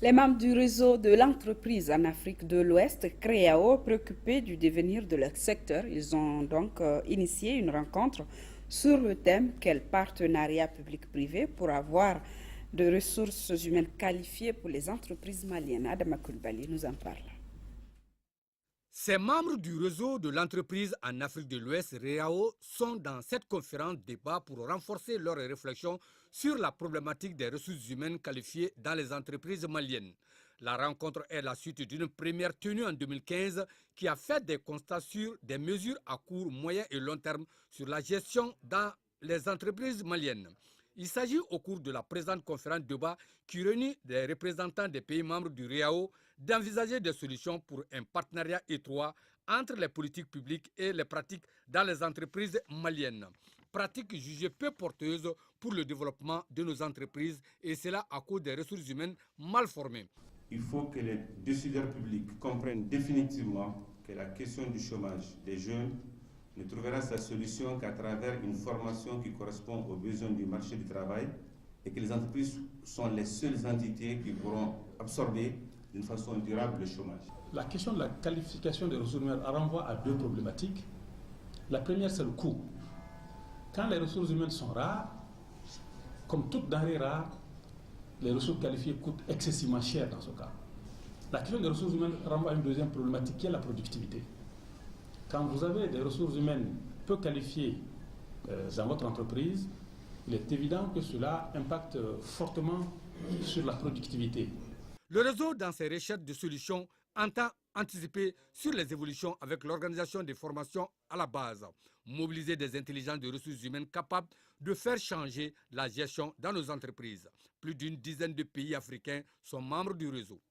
Les membres du réseau de l'entreprise en Afrique de l'Ouest, CREAO, préoccupés du devenir de leur secteur, ils ont donc initié une rencontre sur le thème quel partenariat public-privé pour avoir de ressources humaines qualifiées pour les entreprises maliennes. Adama Koulibaly nous en parle. Ces membres du réseau de l'entreprise en Afrique de l'Ouest, REAO, sont dans cette conférence débat pour renforcer leurs réflexions sur la problématique des ressources humaines qualifiées dans les entreprises maliennes. La rencontre est la suite d'une première tenue en 2015 qui a fait des constats sur des mesures à court, moyen et long terme sur la gestion dans les entreprises maliennes. Il s'agit au cours de la présente conférence de débat qui réunit des représentants des pays membres du REAO d'envisager des solutions pour un partenariat étroit entre les politiques publiques et les pratiques dans les entreprises maliennes. Pratiques jugées peu porteuses pour le développement de nos entreprises et cela à cause des ressources humaines mal formées. Il faut que les décideurs publics comprennent définitivement que la question du chômage des jeunes ne trouvera sa solution qu'à travers une formation qui correspond aux besoins du marché du travail et que les entreprises sont les seules entités qui pourront absorber d'une façon durable le chômage. La question de la qualification des ressources humaines renvoie à deux problématiques. La première, c'est le coût. Quand les ressources humaines sont rares, comme toute denrée rare, les ressources qualifiées coûtent excessivement cher dans ce cas. La question des ressources humaines renvoie à une deuxième problématique qui est la productivité. Quand vous avez des ressources humaines peu qualifiées dans votre entreprise, il est évident que cela impacte fortement sur la productivité. Le réseau, dans ses recherches de solutions, entend anticiper sur les évolutions avec l'organisation des formations à la base, mobiliser des intelligences de ressources humaines capables de faire changer la gestion dans nos entreprises. Plus d'une dizaine de pays africains sont membres du réseau.